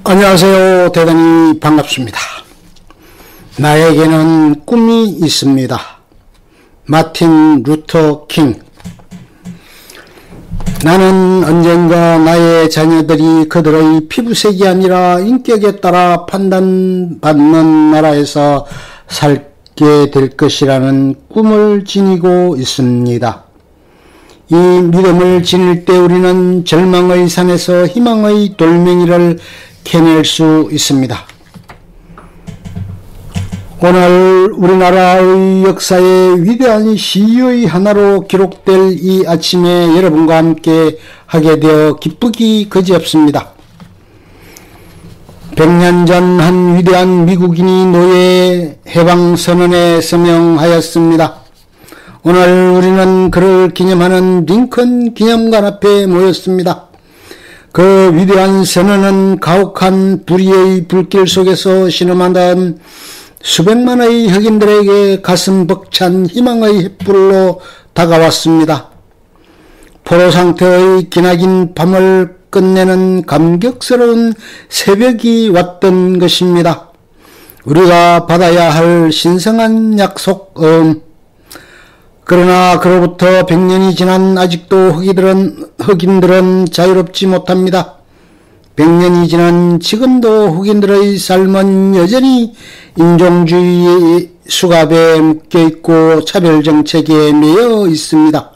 안녕하세요. 대단히 반갑습니다. 나에게는 꿈이 있습니다. 마틴 루터 킹. 나는 언젠가 나의 자녀들이 그들의 피부색이 아니라 인격에 따라 판단받는 나라에서 살게 될 것이라는 꿈을 지니고 있습니다. 이 믿음을 지닐 때 우리는 절망의 산에서 희망의 돌멩이를 캐낼 수 있습니다. 오늘 우리나라의 역사의 위대한 시의 하나로 기록될 이 아침에 여러분과 함께 하게 되어 기쁘기 그지없습니다. 100년 전 한 위대한 미국인이 노예 해방선언에 서명하였습니다. 오늘 우리는 그를 기념하는 링컨 기념관 앞에 모였습니다. 그 위대한 선언은 가혹한 불의의 불길 속에서 신음하던 수백만의 흑인들에게 가슴 벅찬 희망의 횃불로 다가왔습니다. 포로 상태의 기나긴 밤을 끝내는 감격스러운 새벽이 왔던 것입니다. 우리가 받아야 할 신성한 약속, 그러나 그로부터 100년이 지난 아직도 흑인들은 자유롭지 못합니다. 100년이 지난 지금도 흑인들의 삶은 여전히 인종주의 수갑에 묶여있고 차별정책에 매여 있습니다.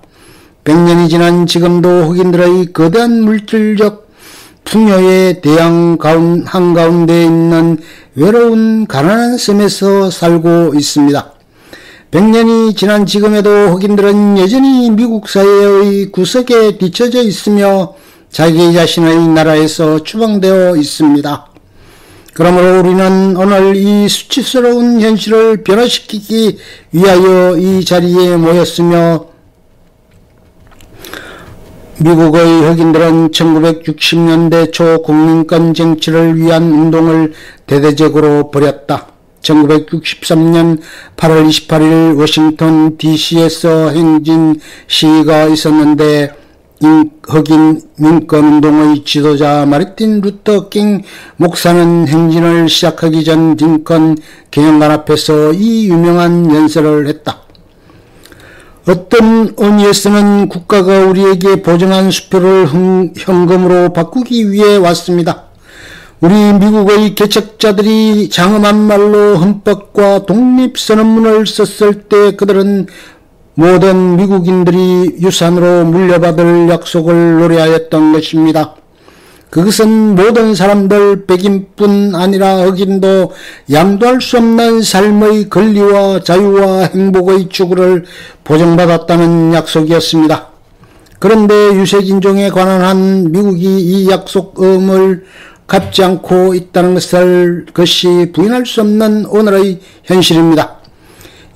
100년이 지난 지금도 흑인들의 거대한 물질적 풍요의 대양 한가운데 있는 외로운 가난한 섬에서 살고 있습니다. 100년이 지난 지금에도 흑인들은 여전히 미국 사회의 구석에 뒤처져 있으며 자기 자신의 나라에서 추방되어 있습니다. 그러므로 우리는 오늘 이 수치스러운 현실을 변화시키기 위하여 이 자리에 모였으며, 미국의 흑인들은 1960년대 초 국민권 쟁취를 위한 운동을 대대적으로 벌였다. 1963년 8월 28일 워싱턴 DC에서 행진 시위가 있었는데 흑인 민권운동의 지도자 마르틴 루터 킹 목사는 행진을 시작하기 전 링컨 기념관 앞에서 이 유명한 연설을 했다. 어떤 의미에서는 국가가 우리에게 보증한 수표를 현금으로 바꾸기 위해 왔습니다. 우리 미국의 개척자들이 장엄한 말로 헌법과 독립선언문을 썼을 때 그들은 모든 미국인들이 유산으로 물려받을 약속을 노래하였던 것입니다. 그것은 모든 사람들, 백인뿐 아니라 흑인도 양도할 수 없는 삶의 권리와 자유와 행복의 추구를 보장받았다는 약속이었습니다. 그런데 유색인종에 관한 한 미국이 이 약속을 갚지 않고 있다는 것이 부인할 수 없는 오늘의 현실입니다.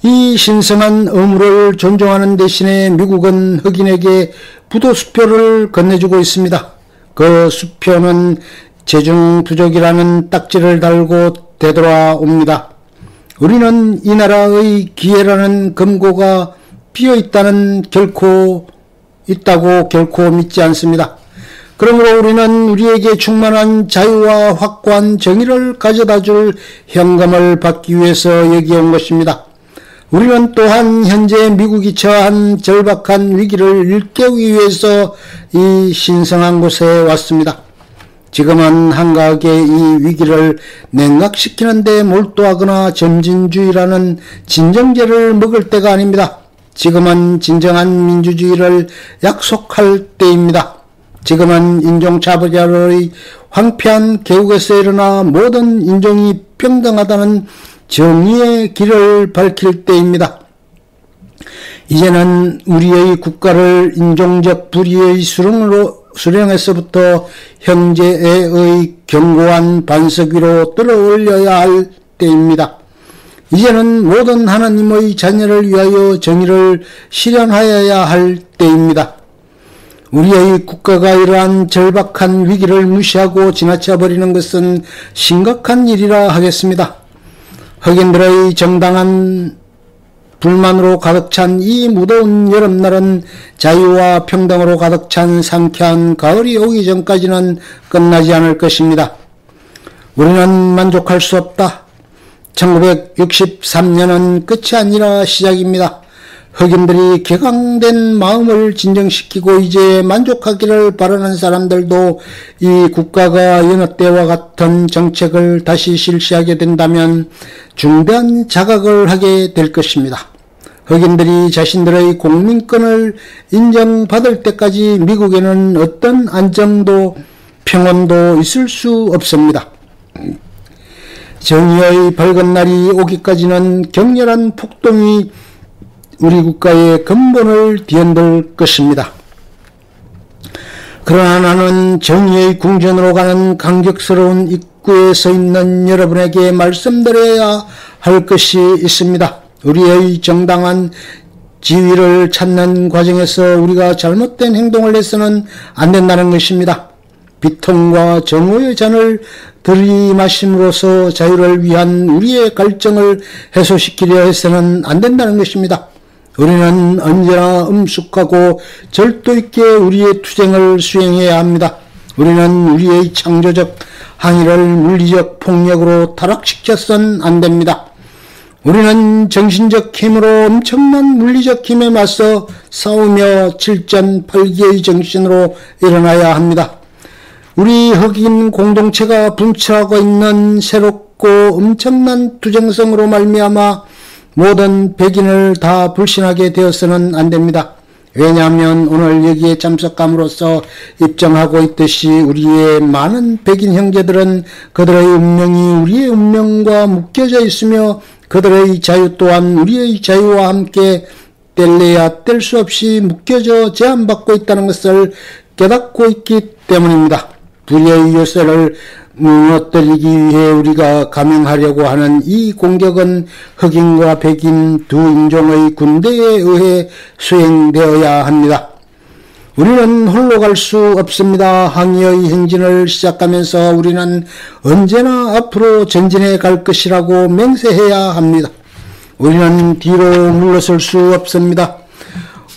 이 신성한 의무를 존중하는 대신에 미국은 흑인에게 부도수표를 건네주고 있습니다. 그 수표는 재중부족이라는 딱지를 달고 되돌아옵니다. 우리는 이 나라의 기회라는 금고가 비어있다고 결코 믿지 않습니다. 그러므로 우리는 우리에게 충만한 자유와 확고한 정의를 가져다줄 현금을 받기 위해서 여기 온 것입니다. 우리는 또한 현재 미국이 처한 절박한 위기를 일깨우기 위해서 이 신성한 곳에 왔습니다. 지금은 한가하게 이 위기를 냉각시키는 데 몰두하거나 점진주의라는 진정제를 먹을 때가 아닙니다. 지금은 진정한 민주주의를 약속할 때입니다. 지금은 인종차별의 황폐한 개국에서 일어나 모든 인종이 평등하다는 정의의 길을 밝힐 때입니다. 이제는 우리의 국가를 인종적 불의의 수령에서부터 형제의 견고한 반석 위로 끌어올려야 할 때입니다. 이제는 모든 하나님의 자녀를 위하여 정의를 실현하여야 할 때입니다. 우리의 국가가 이러한 절박한 위기를 무시하고 지나쳐버리는 것은 심각한 일이라 하겠습니다. 흑인들의 정당한 불만으로 가득 찬 이 무더운 여름날은 자유와 평등으로 가득 찬 상쾌한 가을이 오기 전까지는 끝나지 않을 것입니다. 우리는 만족할 수 없다. 1963년은 끝이 아니라 시작입니다. 흑인들이 격앙된 마음을 진정시키고 이제 만족하기를 바라는 사람들도 이 국가가 여느 때와 같은 정책을 다시 실시하게 된다면 중대한 자각을 하게 될 것입니다. 흑인들이 자신들의 공민권을 인정받을 때까지 미국에는 어떤 안정도 평온도 있을 수 없습니다. 정의의 밝은 날이 오기까지는 격렬한 폭동이 우리 국가의 근본을 뒤흔들 것입니다. 그러나 나는 정의의 궁전으로 가는 강격스러운 입구에 서 있는 여러분에게 말씀드려야 할 것이 있습니다. 우리의 정당한 지위를 찾는 과정에서 우리가 잘못된 행동을 해서는 안 된다는 것입니다. 비통과 정오의 잔을 들이마심으로써 자유를 위한 우리의 갈증을 해소시키려 해서는 안 된다는 것입니다. 우리는 언제나 엄숙하고 절도 있게 우리의 투쟁을 수행해야 합니다. 우리는 우리의 창조적 항의를 물리적 폭력으로 타락시켜서는 안 됩니다. 우리는 정신적 힘으로 엄청난 물리적 힘에 맞서 싸우며 7전8기의 정신으로 일어나야 합니다. 우리 흑인 공동체가 분출하고 있는 새롭고 엄청난 투쟁성으로 말미암아 모든 백인을 다 불신하게 되어서는 안 됩니다. 왜냐하면 오늘 여기에 참석함으로써 입증하고 있듯이 우리의 많은 백인 형제들은 그들의 운명이 우리의 운명과 묶여져 있으며 그들의 자유 또한 우리의 자유와 함께 뗄래야 뗄 수 없이 묶여져 제한받고 있다는 것을 깨닫고 있기 때문입니다. 불의의 요새를 무너뜨리기 위해 우리가 감행하려고 하는 이 공격은 흑인과 백인 두 인종의 군대에 의해 수행되어야 합니다. 우리는 홀로 갈 수 없습니다. 항의의 행진을 시작하면서 우리는 언제나 앞으로 전진해 갈 것이라고 맹세해야 합니다. 우리는 뒤로 물러설 수 없습니다.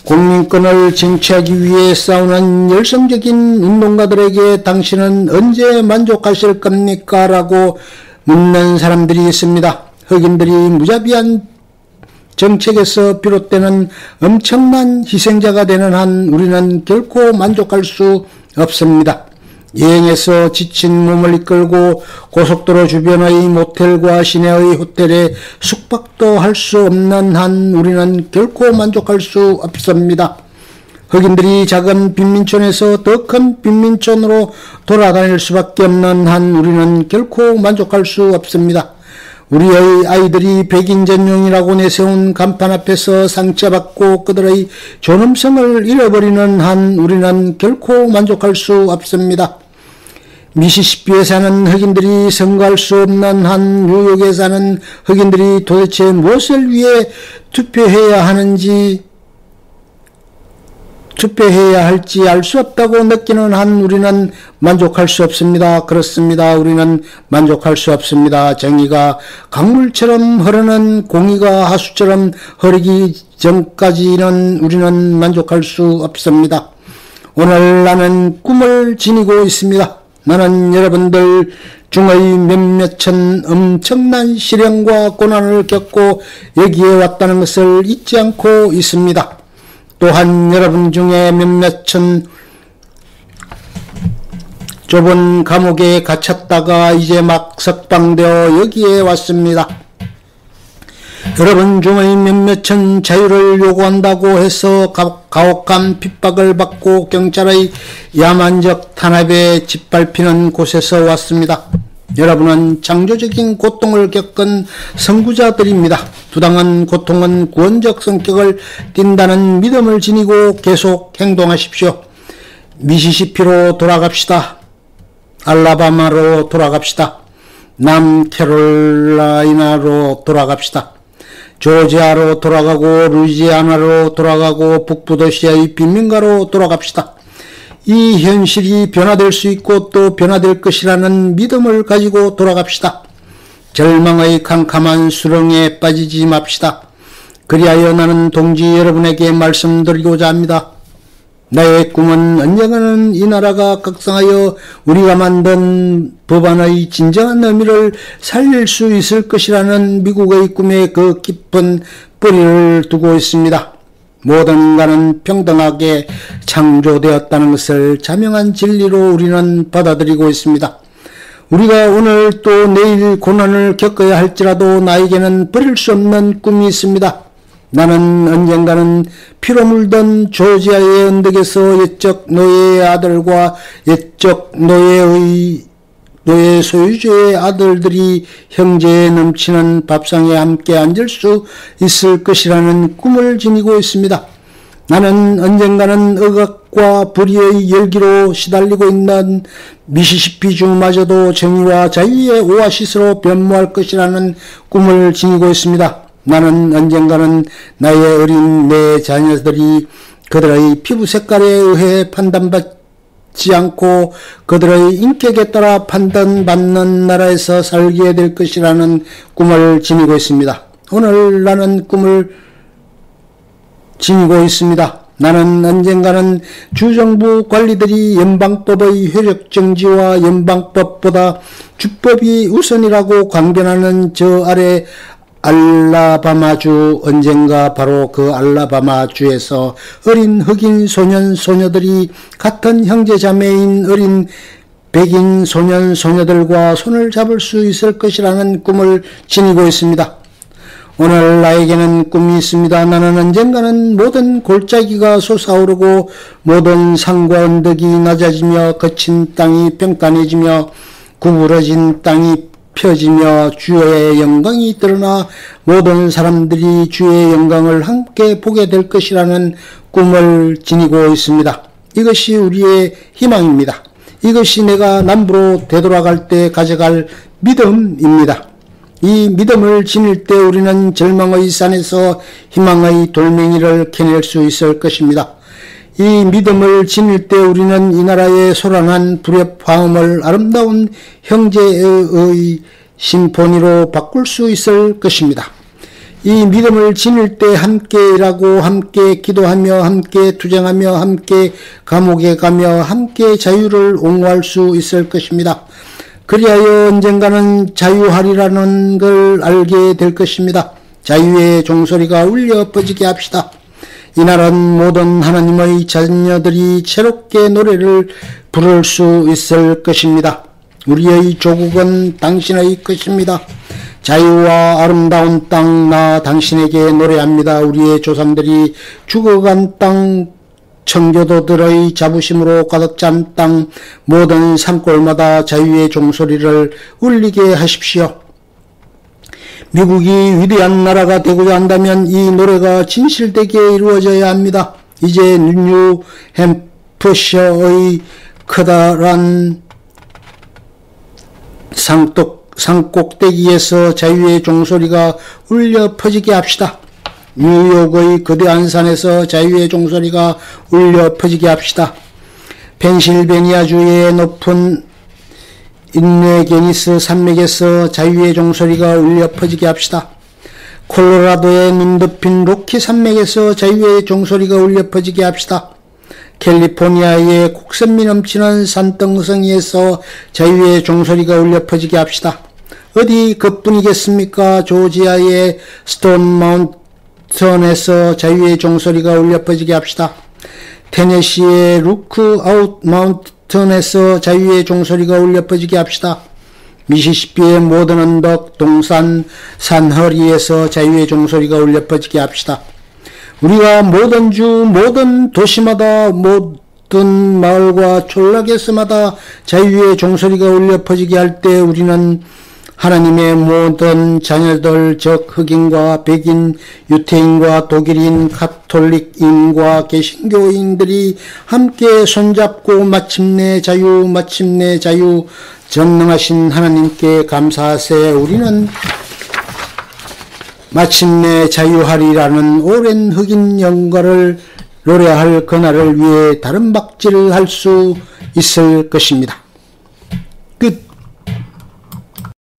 국민권을 쟁취하기 위해 싸우는 열성적인 운동가들에게 당신은 언제 만족하실 겁니까? 라고 묻는 사람들이 있습니다. 흑인들이 무자비한 정책에서 비롯되는 엄청난 희생자가 되는 한 우리는 결코 만족할 수 없습니다. 여행에서 지친 몸을 이끌고 고속도로 주변의 모텔과 시내의 호텔에 숙박도 할 수 없는 한 우리는 결코 만족할 수 없습니다. 흑인들이 작은 빈민촌에서 더 큰 빈민촌으로 돌아다닐 수밖에 없는 한 우리는 결코 만족할 수 없습니다. 우리의 아이들이 백인 전용이라고 내세운 간판 앞에서 상처받고 그들의 존엄성을 잃어버리는 한 우리는 결코 만족할 수 없습니다. 미시시피에 사는 흑인들이 선거할 수 없는 한 뉴욕에 사는 흑인들이 도대체 무엇을 위해 투표해야 할지 알 수 없다고 느끼는 한 우리는 만족할 수 없습니다. 그렇습니다. 우리는 만족할 수 없습니다. 정의가 강물처럼 흐르는 공의가 하수처럼 흐르기 전까지는 우리는 만족할 수 없습니다. 오늘 나는 꿈을 지니고 있습니다. 나는 여러분들 중의 몇몇은 엄청난 시련과 고난을 겪고 여기에 왔다는 것을 잊지 않고 있습니다. 또한 여러분 중에 몇몇은 좁은 감옥에 갇혔다가 이제 막 석방되어 여기에 왔습니다. 여러분 중의 몇몇은 자유를 요구한다고 해서 가혹한 핍박을 받고 경찰의 야만적 탄압에 짓밟히는 곳에서 왔습니다. 여러분은 창조적인 고통을 겪은 선구자들입니다. 부당한 고통은 구원적 성격을 띈다는 믿음을 지니고 계속 행동하십시오. 미시시피로 돌아갑시다. 알라바마로 돌아갑시다. 남캐롤라이나로 돌아갑시다. 조지아로 돌아가고 루이지아나로 돌아가고 북부도시의 빈민가로 돌아갑시다. 이 현실이 변화될 수 있고 또 변화될 것이라는 믿음을 가지고 돌아갑시다. 절망의 캄캄한 수렁에 빠지지 맙시다. 그리하여 나는 동지 여러분에게 말씀드리고자 합니다. 나의 꿈은 언젠가는 이 나라가 각성하여 우리가 만든 법안의 진정한 의미를 살릴 수 있을 것이라는 미국의 꿈에 그 깊은 뿌리를 두고 있습니다. 모든 인간은 평등하게 창조되었다는 것을 자명한 진리로 우리는 받아들이고 있습니다. 우리가 오늘 또 내일 고난을 겪어야 할지라도 나에게는 버릴 수 없는 꿈이 있습니다. 나는 언젠가는 피로 물든 조지아의 언덕에서 옛적 노예의 아들과 옛적 노예 소유주의 아들들이 형제에 넘치는 밥상에 함께 앉을 수 있을 것이라는 꿈을 지니고 있습니다. 나는 언젠가는 억압과 불의의 열기로 시달리고 있는 미시시피주마저도 정의와 자유의 오아시스로 변모할 것이라는 꿈을 지니고 있습니다. 나는 언젠가는 나의 어린 내 자녀들이 그들의 피부 색깔에 의해 판단받지 않고 그들의 인격에 따라 판단받는 나라에서 살게 될 것이라는 꿈을 지니고 있습니다. 오늘 나는 꿈을 지니고 있습니다. 나는 언젠가는 주정부 관리들이 연방법의 효력 정지와 연방법보다 주법이 우선이라고 강변하는 저 아래 알라바마주, 언젠가 바로 그 알라바마주에서 어린 흑인 소년 소녀들이 같은 형제자매인 어린 백인 소년 소녀들과 손을 잡을 수 있을 것이라는 꿈을 지니고 있습니다. 오늘 나에게는 꿈이 있습니다. 나는 언젠가는 모든 골짜기가 솟아오르고 모든 산과 언덕이 낮아지며 거친 땅이 평탄해지며 구부러진 땅이 펴지며 주의 영광이 드러나 모든 사람들이 주의 영광을 함께 보게 될 것이라는 꿈을 지니고 있습니다. 이것이 우리의 희망입니다. 이것이 내가 남부로 되돌아갈 때 가져갈 믿음입니다. 이 믿음을 지닐 때 우리는 절망의 산에서 희망의 돌멩이를 캐낼 수 있을 것입니다. 이 믿음을 지닐 때 우리는 이 나라의 소란한 불협 화음을 아름다운 형제의 심포니로 바꿀 수 있을 것입니다. 이 믿음을 지닐 때 함께 일하고 함께 기도하며 함께 투쟁하며 함께 감옥에 가며 함께 자유를 옹호할 수 있을 것입니다. 그리하여 언젠가는 자유하리라는 걸 알게 될 것입니다. 자유의 종소리가 울려 퍼지게 합시다. 이날은 모든 하나님의 자녀들이 새롭게 노래를 부를 수 있을 것입니다. 우리의 조국은 당신의 것입니다. 자유와 아름다운 땅, 나 당신에게 노래합니다. 우리의 조상들이 죽어간 땅, 청교도들의 자부심으로 가득 찬 땅, 모든 산골마다 자유의 종소리를 울리게 하십시오. 미국이 위대한 나라가 되고자 한다면 이 노래가 진실되게 이루어져야 합니다. 이제 뉴햄프셔의 커다란 산꼭대기에서 자유의 종소리가 울려 퍼지게 합시다. 뉴욕의 거대한 산에서 자유의 종소리가 울려 퍼지게 합시다. 펜실베니아주의 높은 인레게니스 산맥에서 자유의 종소리가 울려 퍼지게 합시다. 콜로라도의 눈 덮인 로키 산맥에서 자유의 종소리가 울려 퍼지게 합시다. 캘리포니아의 곡선미 넘치는 산등성이에서 자유의 종소리가 울려 퍼지게 합시다. 어디 그뿐이겠습니까? 조지아의 스톤 마운턴에서 자유의 종소리가 울려 퍼지게 합시다. 테네시의 루크아웃 마운턴에서 자유의 종소리가 울려 퍼지게 합시다. 미시시피의 모든 언덕, 동산, 산허리에서 자유의 종소리가 울려 퍼지게 합시다. 우리가 모든 주, 모든 도시마다, 모든 마을과 촌락에서마다 자유의 종소리가 울려 퍼지게 할 때 우리는 하나님의 모든 자녀들, 즉 흑인과 백인, 유태인과 독일인, 가톨릭인과 개신교인들이 함께 손잡고 마침내 자유, 전능하신 하나님께 감사하세. 우리는 마침내 자유하리라는 오랜 흑인 영가를 노래할 그날을 위해 다른 박질을 할 수 있을 것입니다.